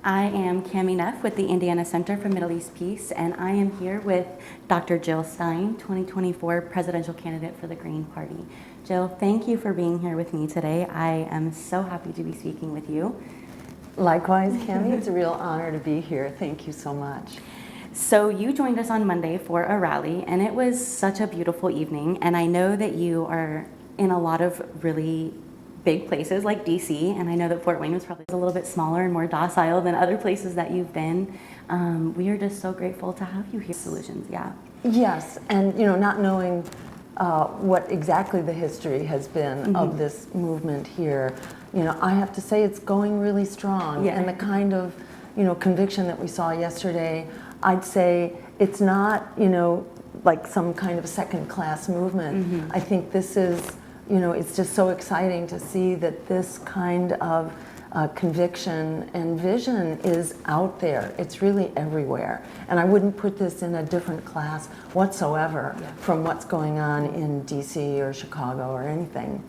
I am Cami Neff with the Indiana Center for Middle East Peace, and I am here with Dr. Jill Stein, 2024 presidential candidate for the Green Party. Jill, thank you for being here with me today. I am so happy to be speaking with you. Likewise, Cami, it's a real honor to be here. Thank you so much. So you joined us on Monday for a rally, and it was such a beautiful evening, and I know that you are in a lot of really big places like DC, and I know that Fort Wayne was probably a little bit smaller and more docile than other places that you've been. We are just so grateful to have you here. Solutions, yeah. Yes, and not knowing what exactly the history has been of this movement here, I have to say it's going really strong. Yeah. And the kind of conviction that we saw yesterday, I'd say it's not like some kind of second-class movement. I think this is it's just so exciting to see that this kind of conviction and vision is out there. It's really everywhere. And I wouldn't put this in a different class whatsoever from what's going on in DC or Chicago or anything.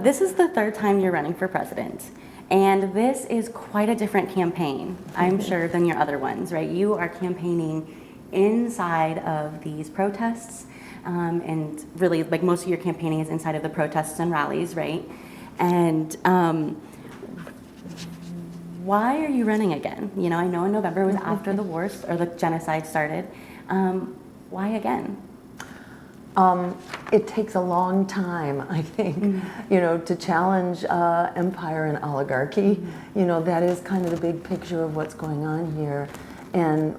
This is the third time you're running for president. And this is quite a different campaign, I'm sure, than your other ones, right? You are campaigning inside of these protests, and really, like, most of your campaigning is inside of the protests and rallies, right? And why are you running again? I know in November was after the wars or the genocide started. Why again? It takes a long time, I think, to challenge empire and oligarchy. That is kind of the big picture of what's going on here. And,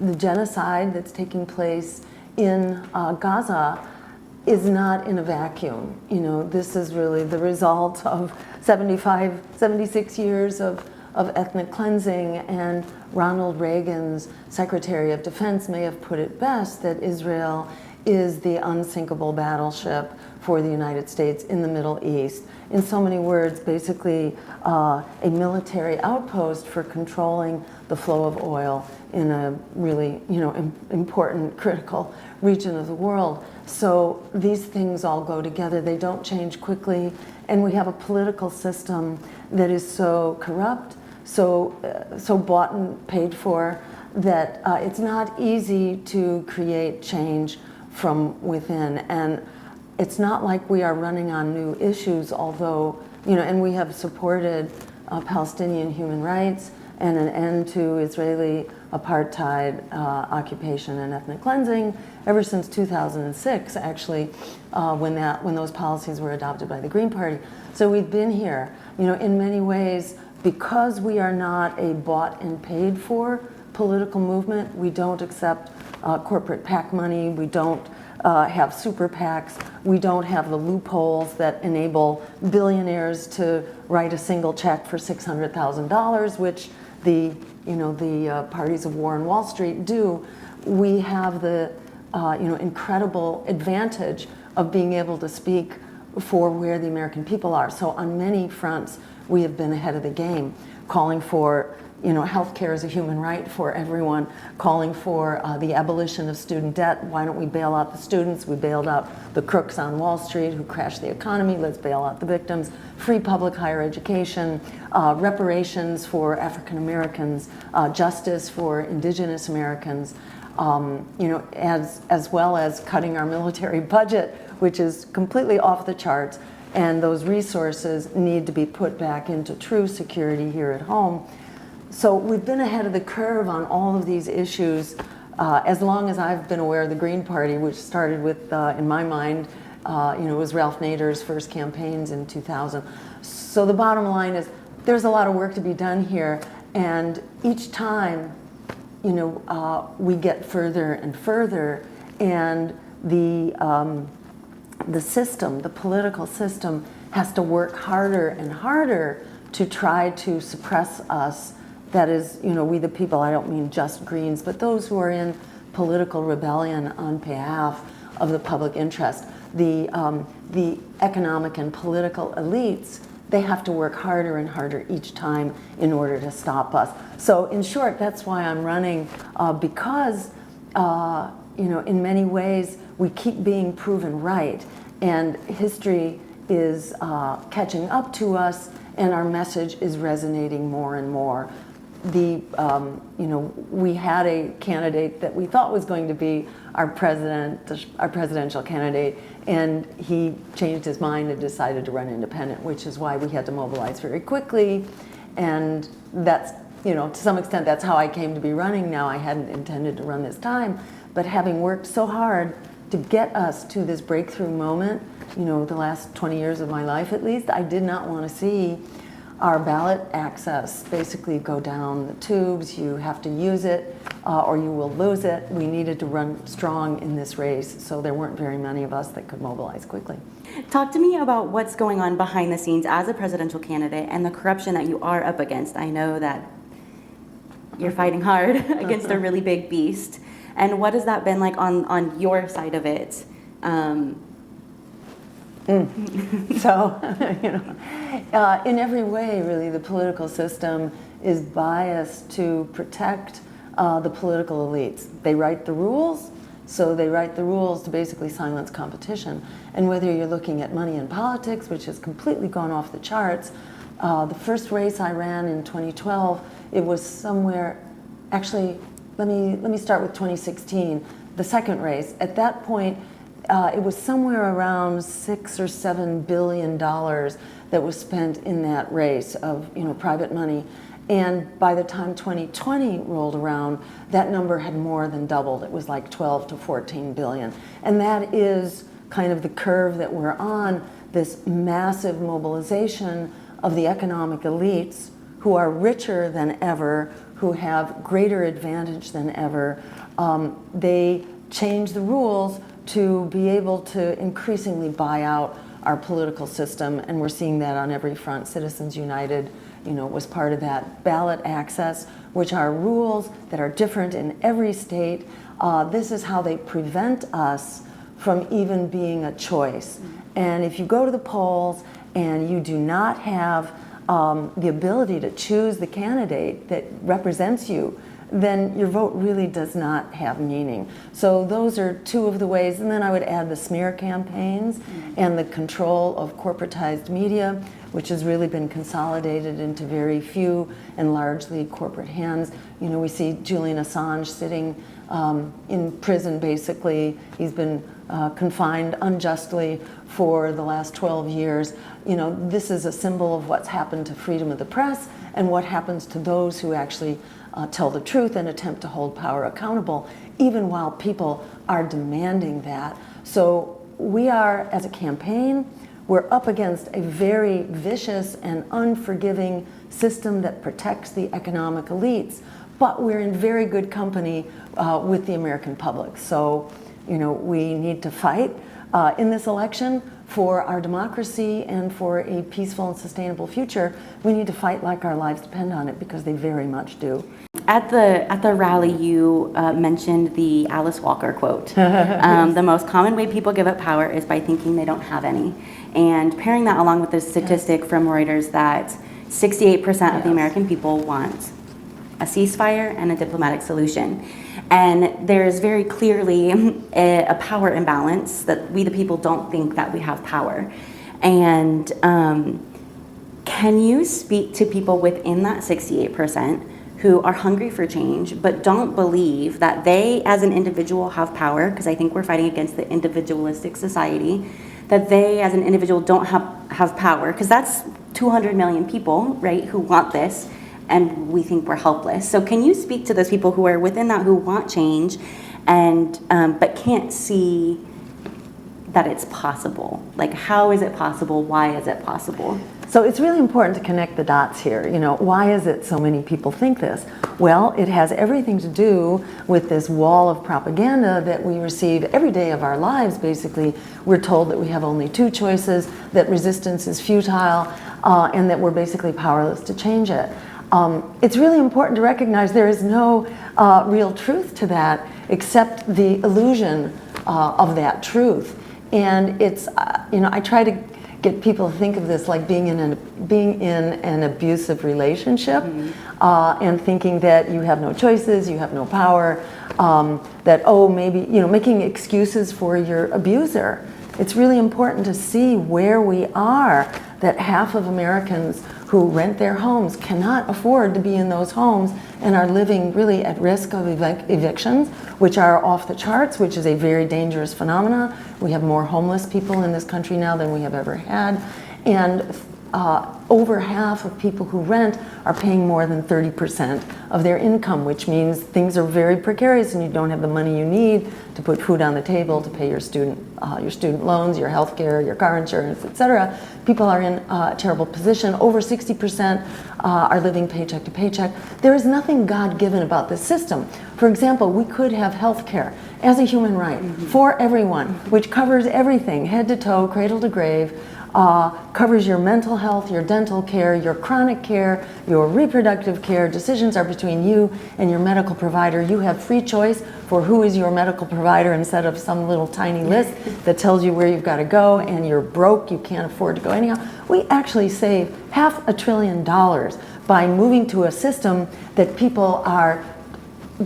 the genocide that's taking place in Gaza is not in a vacuum. This is really the result of 76 years of ethnic cleansing, and Ronald Reagan's Secretary of Defense may have put it best that Israel is the unsinkable battleship for the United States in the Middle East. In so many words, basically a military outpost for controlling the flow of oil in a really important, critical region of the world. So these things all go together. They don't change quickly, and we have a political system that is so corrupt, so bought and paid for, that it's not easy to create change from within. And it's not like we are running on new issues, although, and we have supported Palestinian human rights and an end to Israeli apartheid, occupation and ethnic cleansing ever since 2006, actually, when those policies were adopted by the Green Party. So we've been here, in many ways, because we are not a bought and paid for political movement. We don't accept corporate PAC money. We don't have super PACs. We don't have the loopholes that enable billionaires to write a single check for $600,000, which the parties of war on Wall Street do. We have the incredible advantage of being able to speak for where the American people are. So on many fronts, we have been ahead of the game, calling for healthcare is a human right for everyone, calling for the abolition of student debt. Why don't we bail out the students? We bailed out the crooks on Wall Street who crashed the economy. Let's bail out the victims. Free public higher education, reparations for African Americans, justice for indigenous Americans, as well as cutting our military budget, which is completely off the charts. And those resources need to be put back into true security here at home. So we've been ahead of the curve on all of these issues as long as I've been aware of the Green Party, which started with, in my mind, it was Ralph Nader's first campaigns in 2000. So the bottom line is there's a lot of work to be done here, and each time, we get further and further, and the system, the political system, has to work harder and harder to try to suppress us. That is, we the people, I don't mean just Greens, but those who are in political rebellion on behalf of the public interest. The economic and political elites, they have to work harder and harder each time in order to stop us. So in short, that's why I'm running, because in many ways, we keep being proven right, and history is catching up to us, and our message is resonating more and more. We had a candidate that we thought was going to be our presidential candidate, and he changed his mind and decided to run independent, which is why we had to mobilize very quickly. And that's, to some extent, that's how I came to be running now. I hadn't intended to run this time, but having worked so hard to get us to this breakthrough moment, the last 20 years of my life at least, I did not want to see our ballot access basically go down the tubes. You have to use it or you will lose it. We needed to run strong in this race, so there weren't very many of us that could mobilize quickly. Talk to me about what's going on behind the scenes as a presidential candidate and the corruption that you are up against. I know that you're fighting hard against a really big beast. And what has that been like on your side of it? So, in every way, really, the political system is biased to protect the political elites. They write the rules, so they write the rules to basically silence competition. And whether you're looking at money in politics, which has completely gone off the charts, the first race I ran in 2012, it was somewhere, actually, let me start with 2016, the second race. At that point, it was somewhere around $6 or $7 billion that was spent in that race of private money. And by the time 2020 rolled around, that number had more than doubled. It was like 12 to 14 billion. And that is kind of the curve that we're on, this massive mobilization of the economic elites who are richer than ever, who have greater advantage than ever. They change the rules to be able to increasingly buy out our political system, and we're seeing that on every front. Citizens United, was part of that. Ballot access, which are rules that are different in every state. This is how they prevent us from even being a choice. And if you go to the polls and you do not have the ability to choose the candidate that represents you, then your vote really does not have meaning. So those are two of the ways. And then I would add the smear campaigns and the control of corporatized media, which has really been consolidated into very few and largely corporate hands. We see Julian Assange sitting in prison, basically. He's been confined unjustly for the last 12 years. This is a symbol of what's happened to freedom of the press and what happens to those who actually tell the truth and attempt to hold power accountable, even while people are demanding that. So we are, as a campaign, we're up against a very vicious and unforgiving system that protects the economic elites, but we're in very good company with the American public. So, we need to fight in this election for our democracy and for a peaceful and sustainable future. We need to fight like our lives depend on it, because they very much do. At the rally, you mentioned the Alice Walker quote. The most common way people give up power is by thinking they don't have any. And pairing that along with the statistic from Reuters that 68% of the American people want a ceasefire and a diplomatic solution. And there's very clearly a power imbalance that we the people don't think that we have power. And can you speak to people within that 68% who are hungry for change but don't believe that they as an individual have power, because I think we're fighting against the individualistic society, that they as an individual don't have power, because that's 200 million people, right, who want this, and we think we're helpless. So can you speak to those people who are within that, who want change, and but can't see that it's possible? Like, how is it possible? Why is it possible? So it's really important to connect the dots here. Why is it so many people think this? Well, it has everything to do with this wall of propaganda that we receive every day of our lives, basically. We're told that we have only two choices, that resistance is futile, and that we're basically powerless to change it. It's really important to recognize there is no real truth to that except the illusion of that truth. And it's, I try to get people to think of this like being in an abusive relationship, and thinking that you have no choices, you have no power, that maybe making excuses for your abuser, It's really important to see where we are, that half of Americans who rent their homes cannot afford to be in those homes and are living really at risk of evictions, which are off the charts, which is a very dangerous phenomenon. We have more homeless people in this country now than we have ever had. And over half of people who rent are paying more than 30% of their income, which means things are very precarious and you don't have the money you need to put food on the table, to pay your student loans, your health care, your car insurance, etc. People are in a terrible position. Over 60% are living paycheck to paycheck. There is nothing God-given about this system. For example, we could have health care as a human right for everyone, which covers everything, head to toe, cradle to grave, covers your mental health, your dental care, your chronic care, your reproductive care. Decisions are between you and your medical provider. You have free choice for who is your medical provider instead of some little tiny list that tells you where you've got to go, and you're broke, you can't afford to go anyhow. We actually save $500 billion by moving to a system that people are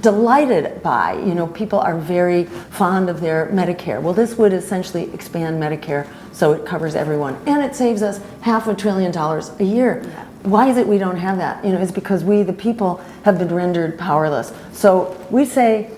delighted by. You know, people are very fond of their Medicare. Well, this would essentially expand Medicare so it covers everyone, and it saves us $500 billion a year. Why is it we don't have that? You know, it's because we, the people, have been rendered powerless. So we say,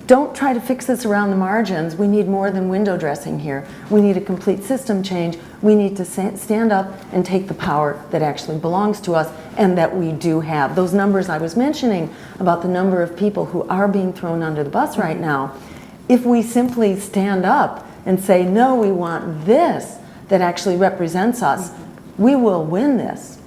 don't try to fix this around the margins. We need more than window dressing here. We need a complete system change. We need to stand up and take the power that actually belongs to us and that we do have. Those numbers I was mentioning about the number of people who are being thrown under the bus right now, if we simply stand up and say, no, we want this that actually represents us, we will win this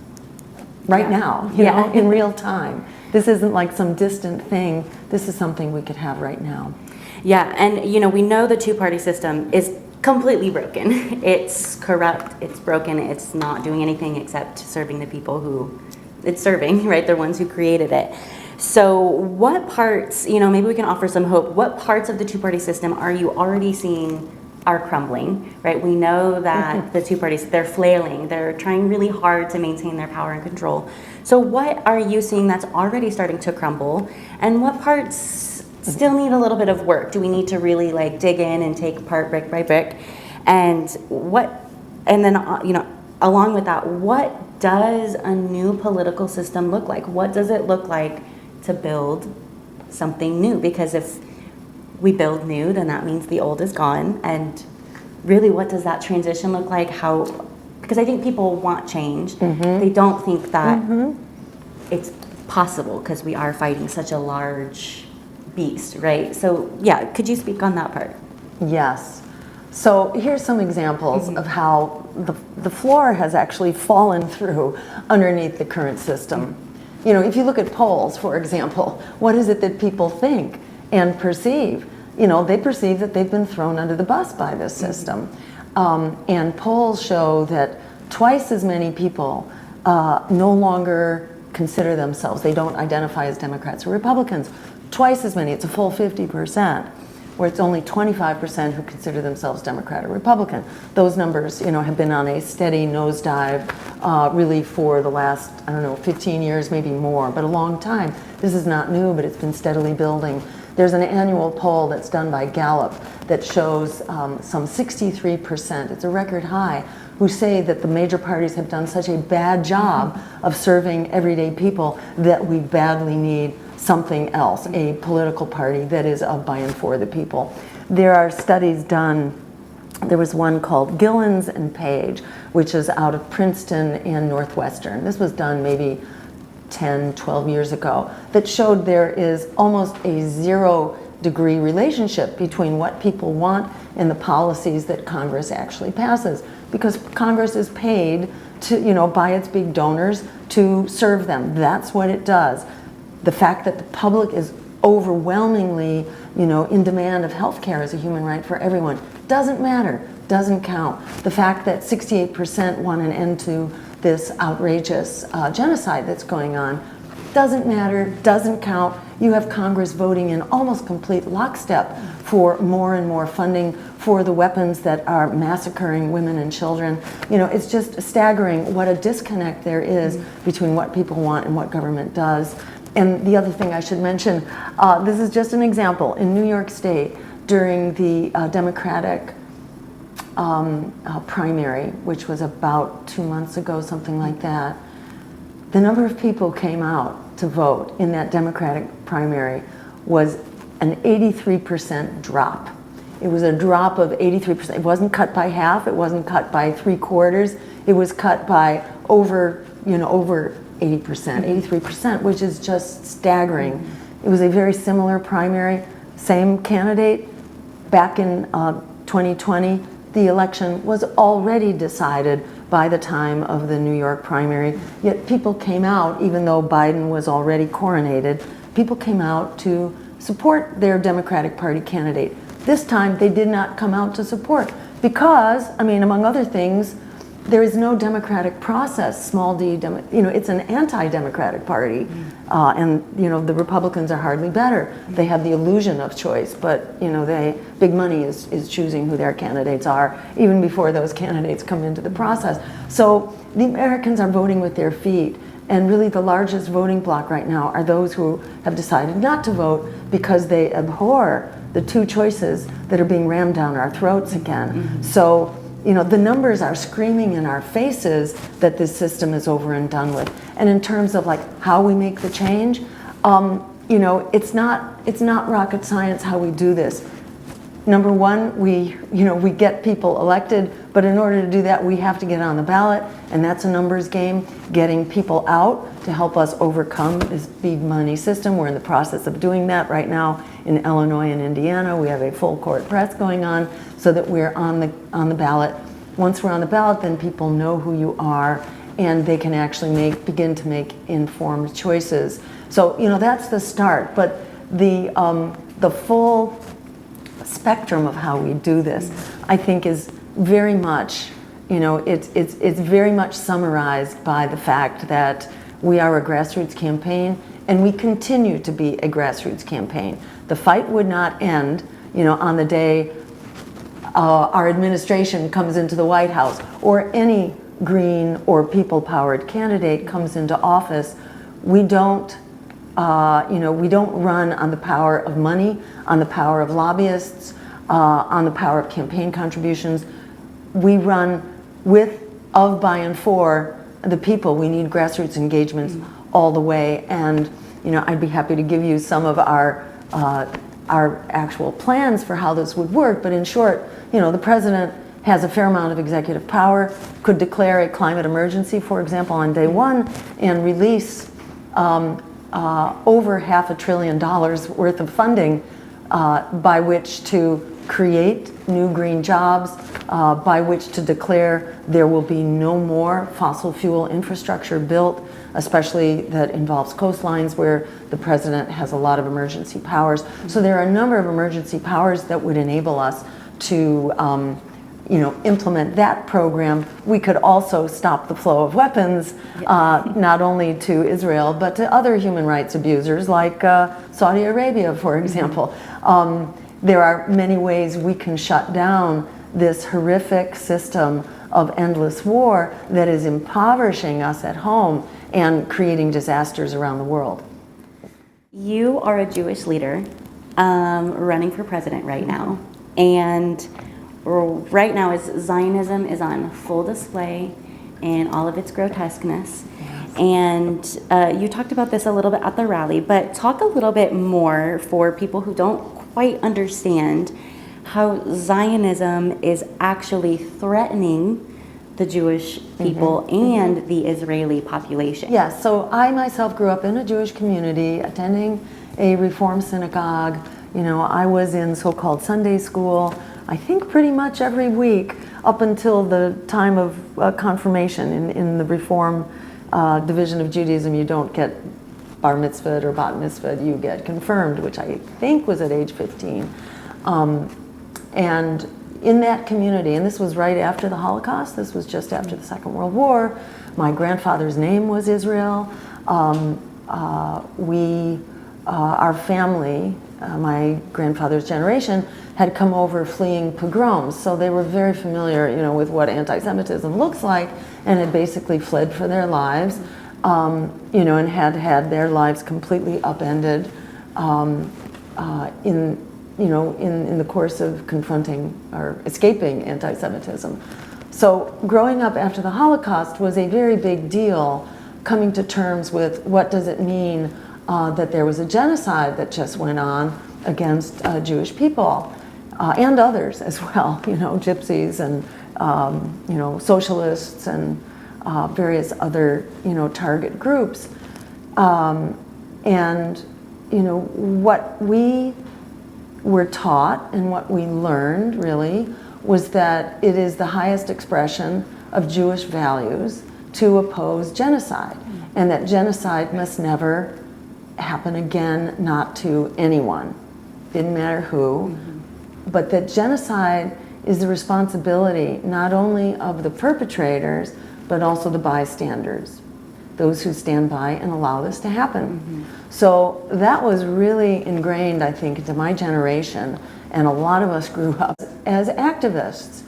right now, you know, in real time. This isn't like some distant thing. This is something we could have right now. Yeah, and you know, we know the two-party system is completely broken. It's corrupt, it's broken, it's not doing anything except serving the people who it's serving, right? The ones who created it. So what parts, you know, maybe we can offer some hope. What parts of the two-party system are you already seeing are crumbling, right? We know that the two parties, they're flailing, they're trying really hard to maintain their power and control. So what are you seeing that's already starting to crumble, and what parts still need a little bit of work? Do we need to really like dig in and take apart brick by brick? And then you know, along with that, what does a new political system look like? What does it look like to build something new? Because if we build new, then that means the old is gone. And really, what does that transition look like? Because I think people want change. They don't think that it's possible because we are fighting such a large beast, right? So yeah, could you speak on that part? Yes. So here's some examples of how the floor has actually fallen through underneath the current system. You know, if you look at polls, for example, what is it that people think and perceive? You know, they perceive that they've been thrown under the bus by this system. And polls show that twice as many people no longer consider themselves, they don't identify as Democrats or Republicans. Twice as many, it's a full 50%, where it's only 25% who consider themselves Democrat or Republican. Those numbers, you know, have been on a steady nosedive really for the last, I don't know, 15 years, maybe more, but a long time. This is not new, but it's been steadily building. There's an annual poll that's done by Gallup that shows some 63%, it's a record high, who say that the major parties have done such a bad job of serving everyday people that we badly need something else, a political party that is of, by, and for the people. There are studies done. There was one called Gillens and Page, which is out of Princeton and Northwestern. This was done maybe 10, 12 years ago, that showed there is almost a 0-degree relationship between what people want and the policies that Congress actually passes, because Congress is paid to, you know, by its big donors to serve them. That's what it does. The fact that the public is overwhelmingly, you know, in demand of health care as a human right for everyone doesn't matter, doesn't count. The fact that 68% want an end to this outrageous genocide that's going on doesn't matter, doesn't count. You have Congress voting in almost complete lockstep for more and more funding for the weapons that are massacring women and children. You know, it's just staggering what a disconnect there is between what people want and what government does. And the other thing I should mention, this is just an example. In New York State, during the Democratic primary, which was about 2 months ago, something like that, the number of people who came out to vote in that Democratic primary was an 83% drop. It was a drop of 83%. It wasn't cut by half, it wasn't cut by 3/4, it was cut by over 80%, 83%, which is just staggering. It was a very similar primary, same candidate. Back in 2020, the election was already decided by the time of the New York primary, yet people came out, even though Biden was already coronated, people came out to support their Democratic Party candidate. This time they did not come out to support because, I mean, among other things, there is no democratic process, small d, it's an anti-democratic party, and the Republicans are hardly better. They have the illusion of choice, but big money is choosing who their candidates are even before those candidates come into the process. So the Americans are voting with their feet, and really the largest voting bloc right now are those who have decided not to vote because they abhor the two choices that are being rammed down our throats again. So the numbers are screaming in our faces that this system is over and done with. And in terms of like how we make the change, it's not rocket science how we do this. Number one, we get people elected, but in order to do that, we have to get on the ballot, and that's a numbers game, getting people out to help us overcome this big money system. We're in the process of doing that right now in Illinois and Indiana. We have a full court press going on so that we're on the ballot. Once we're on the ballot, then people know who you are, and they can actually begin to make informed choices. So that's the start, but the full spectrum of how we do this, I think, is very much, it's very much summarized by the fact that we are a grassroots campaign, and we continue to be a grassroots campaign. The fight would not end, on the day our administration comes into the White House, or any green or people-powered candidate comes into office. We don't run on the power of money, on the power of lobbyists, on the power of campaign contributions. We run with, of, by, and for the people. We need grassroots engagements all the way. And I'd be happy to give you some of our actual plans for how this would work. But in short, the president has a fair amount of executive power, could declare a climate emergency, for example, on day one, and release over $500 billion worth of funding by which to create new green jobs, by which to declare there will be no more fossil fuel infrastructure built, especially that involves coastlines where the president has a lot of emergency powers. So there are a number of emergency powers that would enable us to implement that program. We could also stop the flow of weapons, not only to Israel, but to other human rights abusers like Saudi Arabia, for example. There are many ways we can shut down this horrific system of endless war that is impoverishing us at home and creating disasters around the world. You are a Jewish leader running for president right now, and right now Zionism is on full display in all of its grotesqueness. And you talked about this a little bit at the rally, but talk a little bit more for people who don't quite understand how Zionism is actually threatening the Jewish people and the Israeli population. Yes, so I myself grew up in a Jewish community, attending a Reform synagogue. I was in so-called Sunday school, I think pretty much every week up until the time of confirmation. In the Reform division of Judaism, you don't get bar mitzvah or bat mitzvah, you get confirmed, which I think was at age 15. And in that community, and this was right after the Holocaust, this was just after the Second World War, my grandfather's name was Israel. Our family, my grandfather's generation, had come over fleeing pogroms, so they were very familiar, with what anti-Semitism looks like, and had basically fled for their lives, and had their lives completely upended in the course of confronting or escaping anti-Semitism. So growing up after the Holocaust was a very big deal, coming to terms with what does it mean that there was a genocide that just went on against Jewish people and others as well, gypsies and socialists and various other target groups. And what we were taught and what we learned really was that it is the highest expression of Jewish values to oppose genocide, and that genocide must never happen again, not to anyone, didn't matter who, but that genocide is the responsibility not only of the perpetrators, but also the bystanders, those who stand by and allow this to happen. So that was really ingrained, I think, into my generation, and a lot of us grew up as activists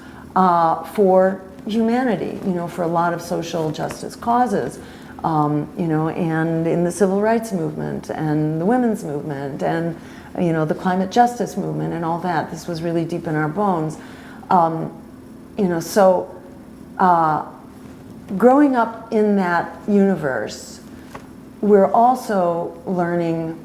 for humanity, for a lot of social justice causes, and in the civil rights movement and the women's movement and the climate justice movement and all that. This was really deep in our bones. Growing up in that universe, we're also learning,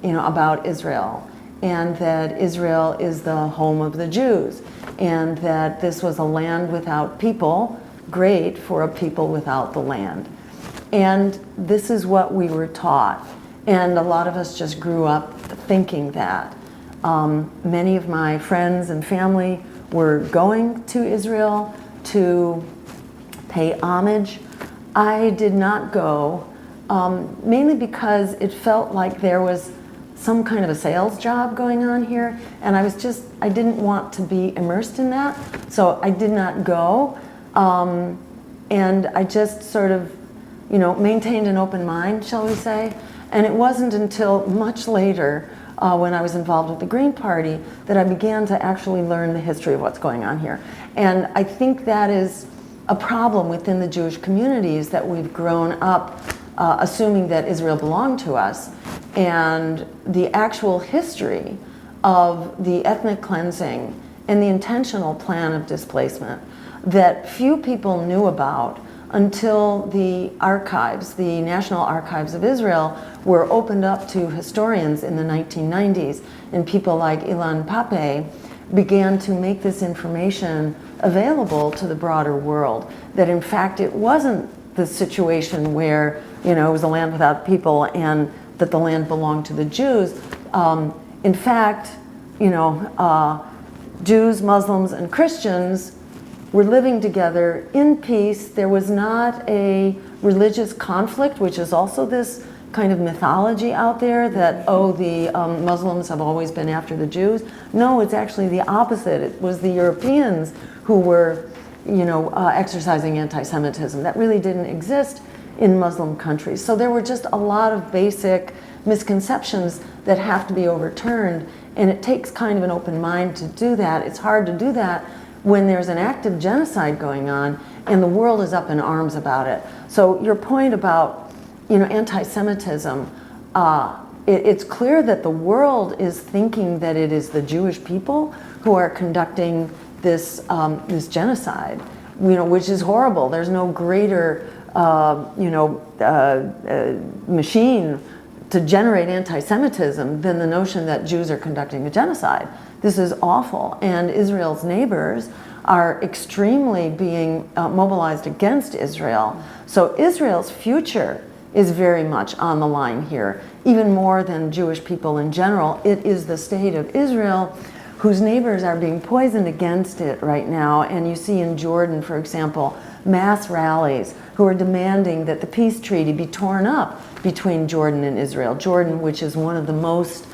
about Israel, and that Israel is the home of the Jews, and that this was a land without people, great for a people without the land. And this is what we were taught. And a lot of us just grew up thinking that. Many of my friends and family were going to Israel to pay homage. I did not go, mainly because it felt like there was some kind of a sales job going on here, and I didn't want to be immersed in that, so I did not go. And I just sort of, maintained an open mind, shall we say. And it wasn't until much later, when I was involved with the Green Party, that I began to actually learn the history of what's going on here. And I think that is a problem within the Jewish communities, that we've grown up assuming that Israel belonged to us, and the actual history of the ethnic cleansing and the intentional plan of displacement that few people knew about until the archives, the National Archives of Israel, were opened up to historians in the 1990s, and people like Ilan Pappé began to make this information available to the broader world, that in fact it wasn't the situation where it was a land without people and that the land belonged to the Jews. In fact, Jews, Muslims, and Christians were living together in peace. There was not a religious conflict, which is also this kind of mythology out there that, the Muslims have always been after the Jews. No, it's actually the opposite. It was the Europeans who were, exercising anti-Semitism. That really didn't exist in Muslim countries. So there were just a lot of basic misconceptions that have to be overturned, and it takes kind of an open mind to do that. It's hard to do that when there's an active genocide going on and the world is up in arms about it. So your point about, anti-Semitism, it's clear that the world is thinking that it is the Jewish people who are conducting this genocide, which is horrible. There's no greater, machine to generate anti-Semitism than the notion that Jews are conducting a genocide. This is awful, and Israel's neighbors are extremely being mobilized against Israel. So Israel's future is very much on the line here, even more than Jewish people in general. It is the state of Israel whose neighbors are being poisoned against it right now. And you see in Jordan, for example, mass rallies who are demanding that the peace treaty be torn up between Jordan and Israel. Jordan, which is one of the most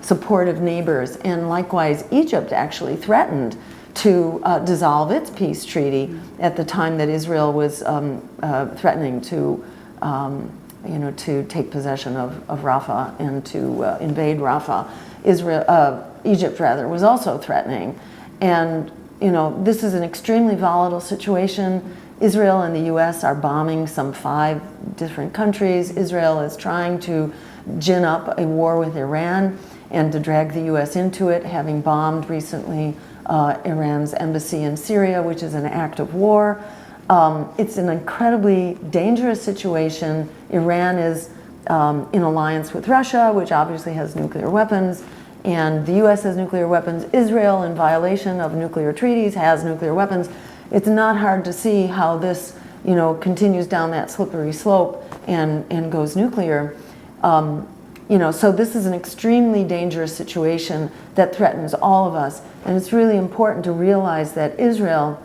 supportive neighbors, and likewise Egypt actually threatened to dissolve its peace treaty at the time that Israel was threatening to take possession of Rafah and to invade Rafah. Egypt was also threatening, and this is an extremely volatile situation. Israel and the U.S. are bombing some 5 different countries. Israel is trying to gin up a war with Iran, and to drag the U.S. into it, having bombed recently Iran's embassy in Syria, which is an act of war. It's an incredibly dangerous situation. Iran is in alliance with Russia, which obviously has nuclear weapons, and the U.S. has nuclear weapons. Israel, in violation of nuclear treaties, has nuclear weapons. It's not hard to see how this, continues down that slippery slope and goes nuclear. So this is an extremely dangerous situation that threatens all of us, and it's really important to realize that Israel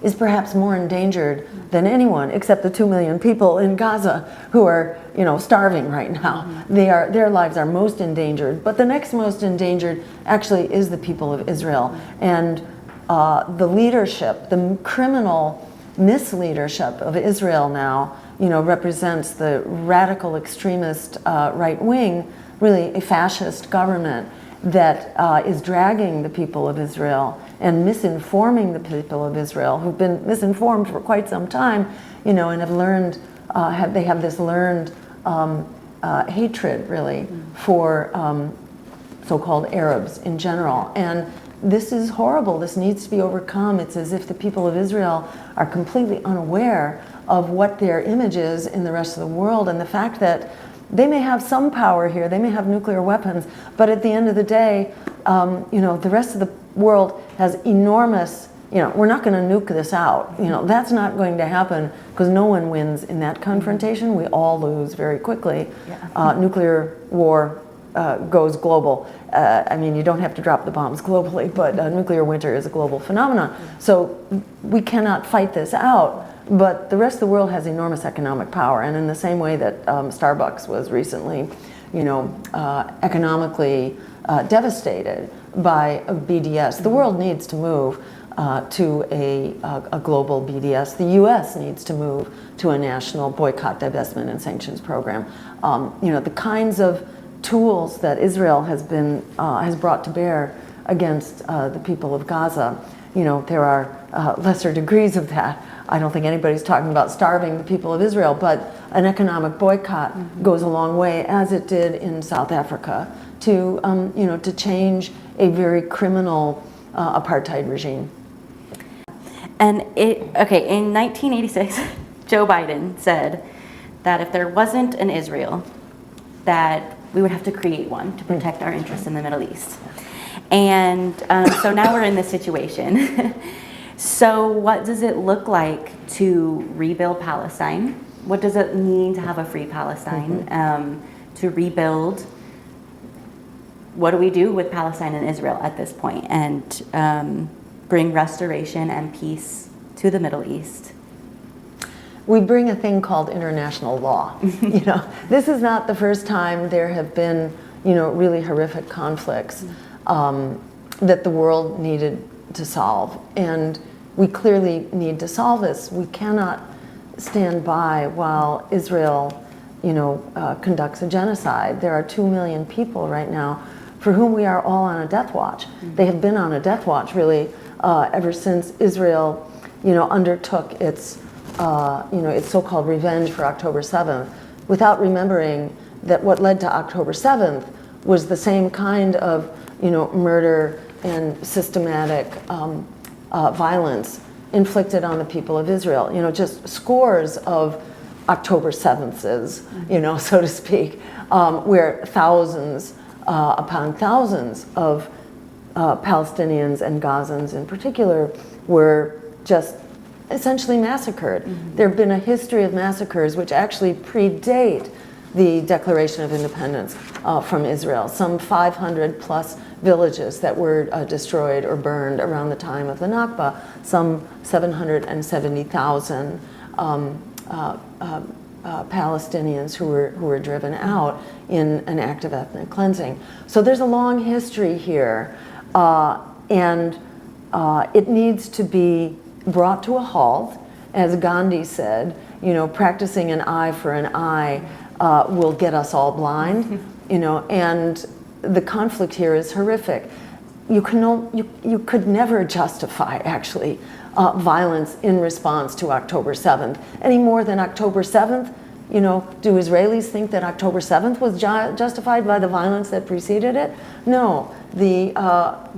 is perhaps more endangered than anyone, except the 2 million people in Gaza who are, starving right now. Their lives are most endangered, but the next most endangered actually is the people of Israel. And the leadership, the criminal misleadership of Israel now, represents the radical extremist right wing, really a fascist government that is dragging the people of Israel and misinforming the people of Israel, who've been misinformed for quite some time, and have learned, they have this learned hatred, really, for so-called Arabs in general. And this is horrible. This needs to be overcome. It's as if the people of Israel are completely unaware of what their image is in the rest of the world, and the fact that they may have some power here, they may have nuclear weapons, but at the end of the day, the rest of the world has enormous, we're not going to nuke this out. That's not going to happen because no one wins in that confrontation. We all lose very quickly. Yeah. Nuclear war goes global. You don't have to drop the bombs globally, but nuclear winter is a global phenomenon. So we cannot fight this out. But the rest of the world has enormous economic power, and in the same way that Starbucks was recently, economically devastated by BDS, the world needs to move to a global BDS. The U.S. needs to move to a national boycott, divestment, and sanctions program. The kinds of tools that Israel has brought to bear against the people of Gaza, there are lesser degrees of that. I don't think anybody's talking about starving the people of Israel, but an economic boycott goes a long way, as it did in South Africa, to change a very criminal apartheid regime. And in 1986, Joe Biden said that if there wasn't an Israel, that we would have to create one to protect our interests in the Middle East. And so now we're in this situation. So what does it look like to rebuild Palestine? What does it mean to have a free Palestine? To rebuild? What do we do with Palestine and Israel at this point? And bring restoration and peace to the Middle East? We bring a thing called international law. This is not the first time there have been, really horrific conflicts that the world needed to solve. And we clearly need to solve this. We cannot stand by while Israel, conducts a genocide. There are 2 million people right now for whom we are all on a death watch. They have been on a death watch, really, ever since Israel, undertook its so-called revenge for October 7th, without remembering that what led to October 7th was the same kind of, murder and systematic violence inflicted on the people of Israel. Just scores of October 7ths, so to speak, where thousands upon thousands of Palestinians and Gazans in particular were just essentially massacred. There have been a history of massacres which actually predate the Declaration of Independence from Israel. Some 500 plus villages that were destroyed or burned around the time of the Nakba. Some 770,000 Palestinians who were driven out in an act of ethnic cleansing. So there's a long history here, and it needs to be brought to a halt. As Gandhi said, practicing an eye for an eye will get us all blind, and the conflict here is horrific. You could never justify, actually, violence in response to October 7th, any more than October 7th You know, do Israelis think that October 7th was justified by the violence that preceded it? No. The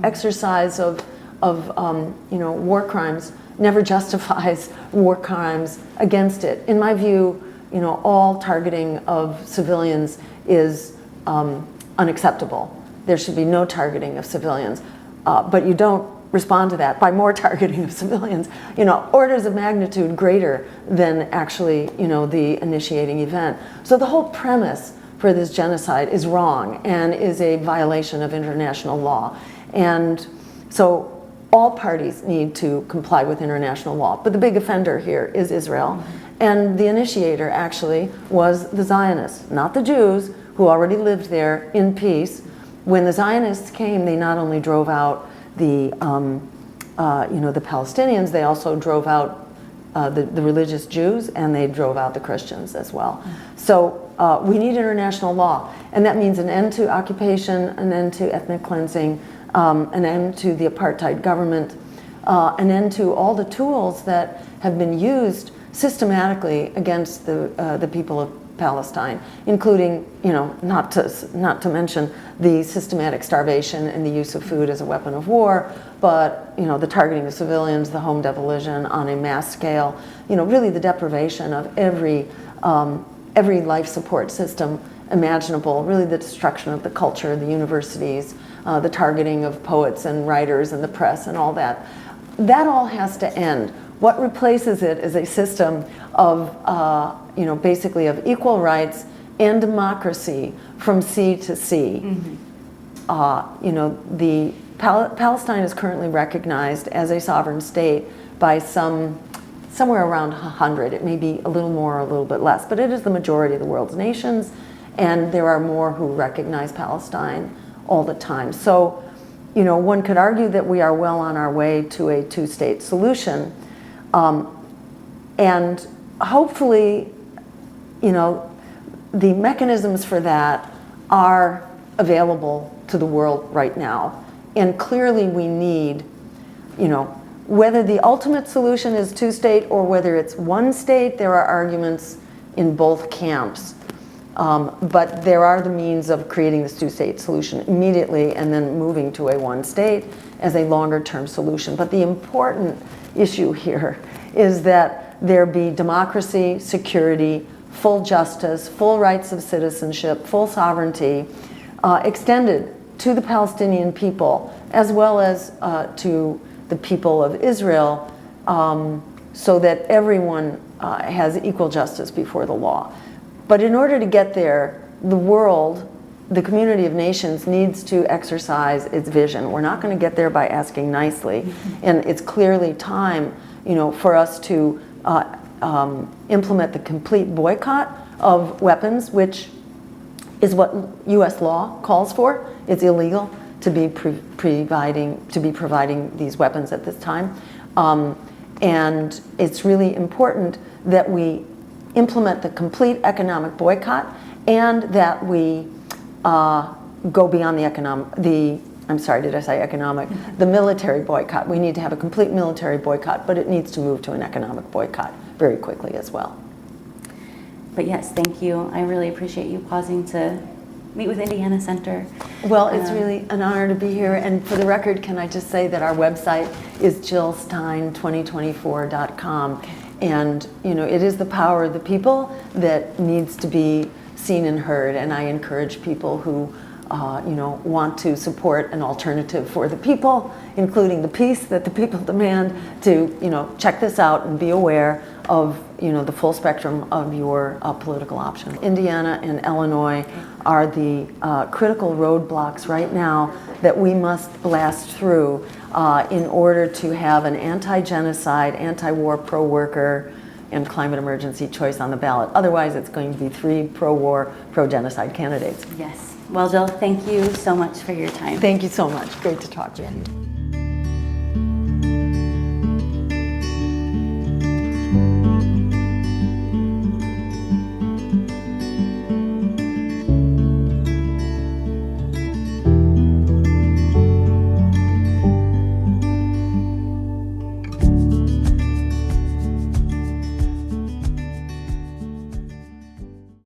exercise of you know, war crimes never justifies war crimes against it. In my view, you know, all targeting of civilians is unacceptable. There should be no targeting of civilians. But you don't respond to that by more targeting of civilians, you know, orders of magnitude greater than actually, you know, the initiating event. So the whole premise for this genocide is wrong and is a violation of international law. And so all parties need to comply with international law. But the big offender here is Israel. And the initiator actually was the Zionists, not the Jews who already lived there in peace. When the Zionists came, they not only drove out the you know, the Palestinians, they also drove out the religious Jews, and they drove out the Christians as well. So we need international law, and that means an end to occupation, an end to ethnic cleansing, an end to the apartheid government, an end to all the tools that have been used systematically against the people of Palestine, including, you know, not to mention the systematic starvation and the use of food as a weapon of war, but, you know, the targeting of civilians, the home demolition on a mass scale, you know, really the deprivation of every life support system imaginable, really the destruction of the culture, the universities, the targeting of poets and writers and the press and all that. That all has to end. What replaces it is a system of, you know, basically of equal rights and democracy from sea to sea. Mm-hmm. You know, the Palestine is currently recognized as a sovereign state by somewhere around 100. It may be a little more or a little bit less, but it is the majority of the world's nations, and there are more who recognize Palestine all the time. So, you know, one could argue that we are well on our way to a two-state solution. And hopefully, you know, the mechanisms for that are available to the world right now. And clearly we need, you know, whether the ultimate solution is two-state or whether it's one state, there are arguments in both camps. But there are the means of creating this two-state solution immediately and then moving to a one-state as a longer-term solution. But the important issue here is that there be democracy, security, full justice, full rights of citizenship, full sovereignty extended to the Palestinian people as well as to the people of Israel, so that everyone has equal justice before the law. But in order to get there, the world, the community of nations, needs to exercise its vision. We're not going to get there by asking nicely, and it's clearly time, you know, for us to implement the complete boycott of weapons, which is what U.S. law calls for. It's illegal to be providing these weapons at this time, and it's really important that we implement the complete economic boycott and that we go beyond the military boycott. We need to have a complete military boycott, but it needs to move to an economic boycott very quickly as well. But yes, thank you. I really appreciate you pausing to meet with Indiana Center. Well, it's really an honor to be here. And for the record, can I just say that our website is jillstein2024.com. And, you know, it is the power of the people that needs to be seen and heard. And I encourage people who, you know, want to support an alternative for the people, including the peace that the people demand, to, you know, check this out and be aware of, you know, the full spectrum of your political options. Indiana and Illinois are the critical roadblocks right now that we must blast through in order to have an anti-genocide, anti-war, pro-worker, and climate emergency choice on the ballot. Otherwise, it's going to be 3 pro-war, pro-genocide candidates. Yes. Well, Jill, thank you so much for your time. Thank you so much. Great to talk to you.